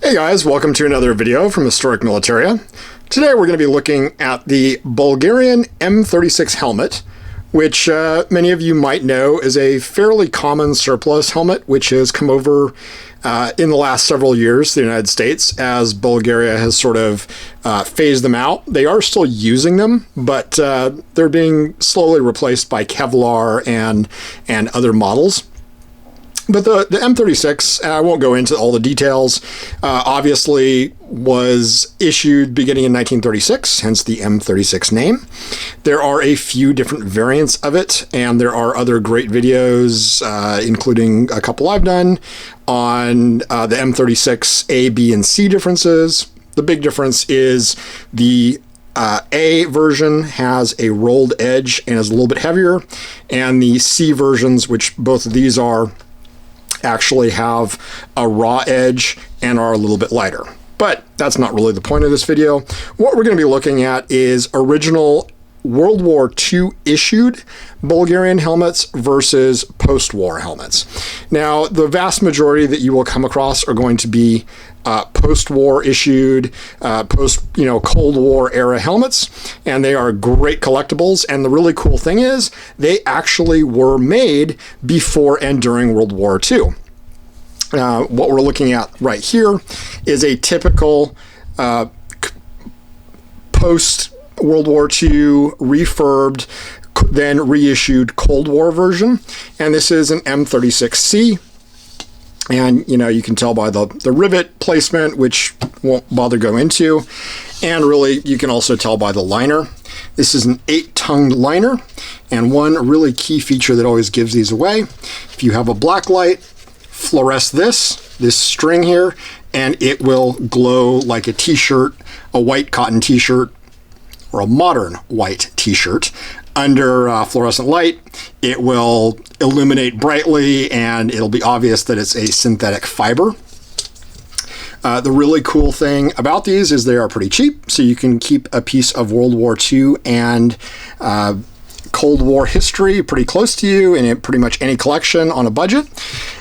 Hey guys, welcome to another video from Historic Militaria. Today we're going to be looking at the Bulgarian M36 helmet, which many of you might know is a fairly common surplus helmet, which has come over in the last several years to the United States as Bulgaria has sort of phased them out. They are still using them, but they're being slowly replaced by Kevlar and other models. But the M36, I won't go into all the details, obviously was issued beginning in 1936, hence the M36 name. There are a few different variants of it, and there are other great videos, including a couple I've done, on the M36 A, B, and C differences. The big difference is the A version has a rolled edge and is a little bit heavier, and the C versions, which both of these are, actually have a raw edge and are a little bit lighter. But that's not really the point of this video. What we're going to be looking at is original World War II issued Bulgarian helmets versus post-war helmets. Now, the vast majority that you will come across are going to be post-war issued, Cold War era helmets, and they are great collectibles. And the really cool thing is they actually were made before and during World War II. What we're looking at right here is a typical post-World War II refurbed, then reissued Cold War version, and this is an M36C. And, you can tell by the rivet placement, which won't bother go into. And really, you can also tell by the liner. This is an 8-tongued liner. And one really key feature that always gives these away, if you have a black light, fluoresce this string here, and it will glow like a t-shirt, a white cotton t-shirt, or a modern white t-shirt. Under fluorescent light, it will illuminate brightly and it'll be obvious that it's a synthetic fiber. The really cool thing about these is they are pretty cheap, so you can keep a piece of World War II and Cold War history pretty close to you in pretty much any collection on a budget.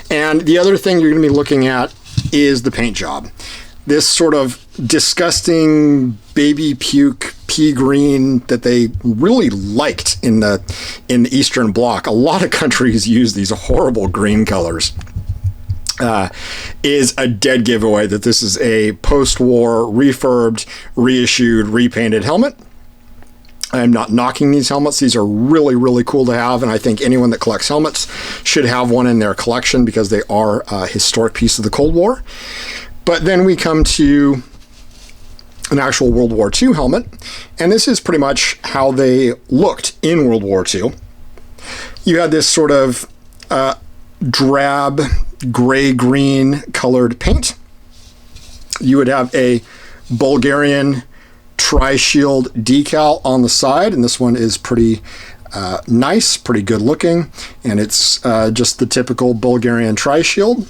And the other thing you're going to be looking at is the paint job. This sort of disgusting baby puke pea green that they really liked in the Eastern Bloc. A lot of countries use these horrible green colors. Is a dead giveaway that this is a post-war refurbed, reissued, repainted helmet. I'm not knocking these helmets. These are really, really cool to have, and I think anyone that collects helmets should have one in their collection because they are a historic piece of the Cold War. But then we come to an actual World War II helmet, and this is pretty much how they looked in World War II. You had this sort of drab gray-green colored paint. You would have a Bulgarian tri-shield decal on the side, and this one is pretty nice, pretty good looking, and it's just the typical Bulgarian tri-shield.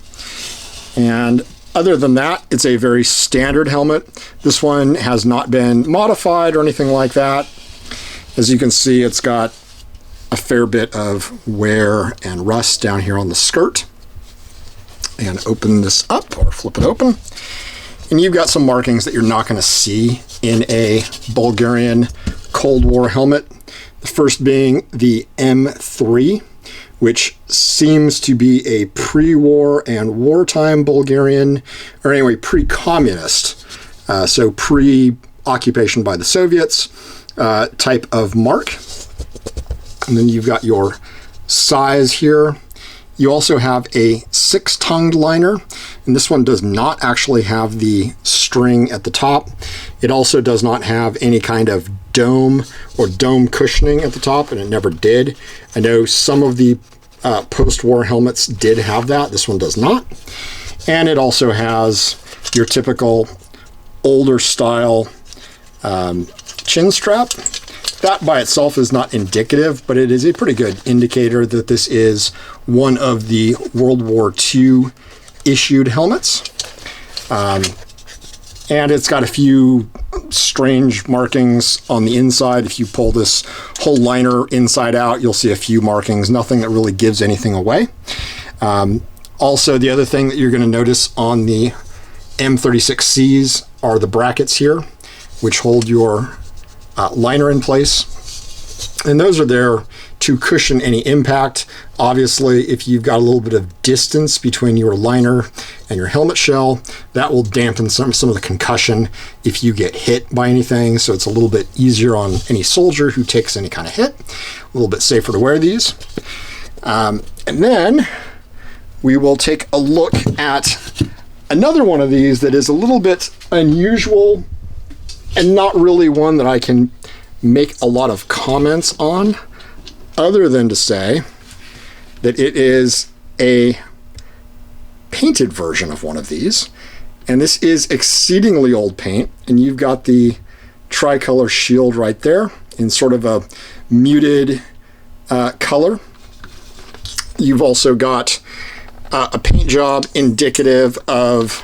And other than that, it's a very standard helmet. This one has not been modified or anything like that. As you can see, it's got a fair bit of wear and rust down here on the skirt. And open this up, or flip it open. And you've got some markings that you're not going to see in a Bulgarian Cold War helmet. The first being the M3, which seems to be a pre-war and wartime Bulgarian, or anyway, pre-communist, so pre-occupation by the Soviets type of mark. And then you've got your size here. You also have a 6-tongued liner, and this one does not actually have the string at the top. It also does not have any kind of dome or dome cushioning at the top, and it never did. I know some of the post-war helmets did have that. This one does not. And it also has your typical older style chin strap. That by itself is not indicative, but it is a pretty good indicator that this is one of the World War II issued helmets. And it's got a few strange markings on the inside. If you pull this whole liner inside out, you'll see a few markings, nothing that really gives anything away. Also, the other thing that you're going to notice on the M36Cs are the brackets here, which hold your liner in place. And those are there to cushion any impact. Obviously, if you've got a little bit of distance between your liner and your helmet shell, that will dampen some of the concussion if you get hit by anything. So it's a little bit easier on any soldier who takes any kind of hit. A little bit safer to wear these. And then we will take a look at another one of these that is a little bit unusual and not really one that I can make a lot of comments on, other than to say that it is a painted version of one of these. And this is exceedingly old paint, and you've got the tricolor shield right there in sort of a muted color. You've also got a paint job indicative of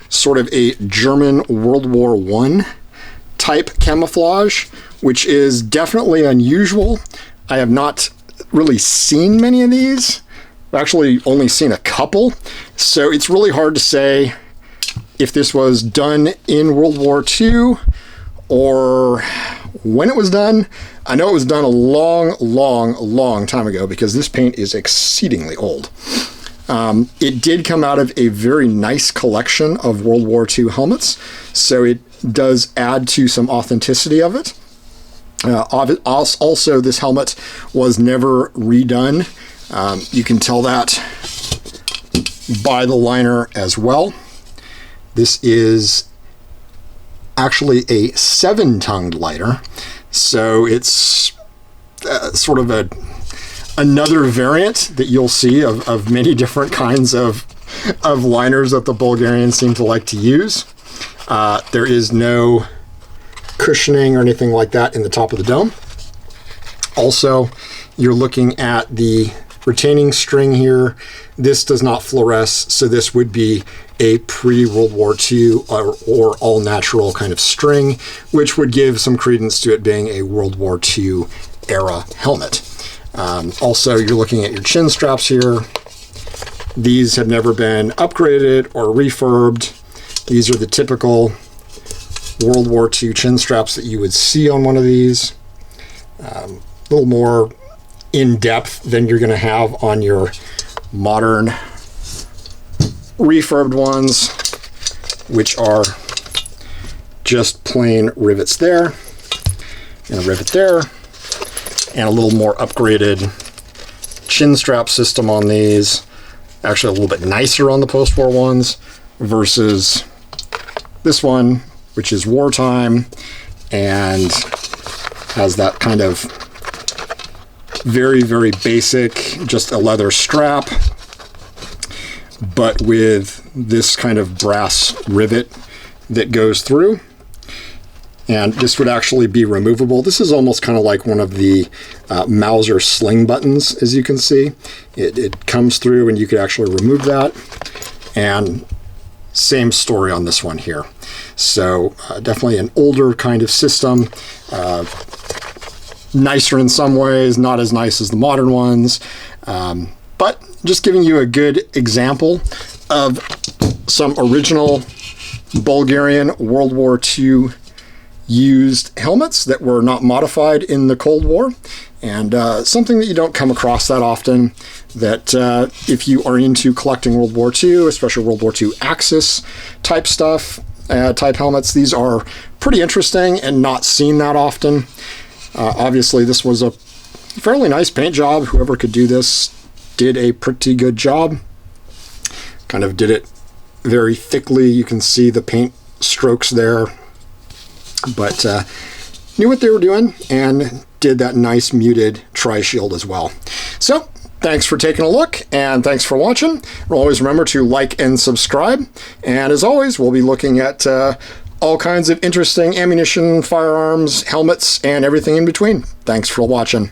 sort of a German World War I type camouflage, which is definitely unusual. I have not really seen many of these. I've actually only seen a couple, so it's really hard to say if this was done in World War II or when it was done. I know it was done a long time ago because this paint is exceedingly old. It did come out of a very nice collection of World War II helmets, so it does add to some authenticity of it. Also, this helmet was never redone. You can tell that by the liner as well. This is actually a 7-tongued liner, so it's sort of another variant that you'll see of many different kinds of liners that the Bulgarians seem to like to use. There is no cushioning or anything like that in the top of the dome. Also, you're looking at the retaining string here. This does not fluoresce, so this would be a pre-World War II or all-natural kind of string, which would give some credence to it being a World War II era helmet. Also, you're looking at your chin straps here. These have never been upgraded or refurbed. These are the typical World War II chin straps that you would see on one of these. A little more in-depth than you're going to have on your modern refurbed ones, which are just plain rivets there and a rivet there, and a little more upgraded chin strap system on these. Actually a little bit nicer on the post-war ones versus this one, which is wartime and has that kind of very basic, just a leather strap, but with this kind of brass rivet that goes through. And this would actually be removable. This is almost kind of like one of the Mauser sling buttons, as you can see. It comes through and you could actually remove that. And same story on this one here. So definitely an older kind of system. Nicer in some ways, not as nice as the modern ones. But just giving you a good example of some original Bulgarian World War II used helmets that were not modified in the Cold War, and something that you don't come across that often, that if you are into collecting World War II, especially World War II Axis type stuff, type helmets, these are pretty interesting and not seen that often. Obviously this was a fairly nice paint job. Whoever could do this did a pretty good job. Kind of did it very thickly. You can see the paint strokes there, but knew what they were doing and did that nice muted tri-shield as well. So thanks for taking a look, and thanks for watching. Always remember to like and subscribe, and as always we'll be looking at all kinds of interesting ammunition, firearms, helmets, and everything in between. Thanks for watching.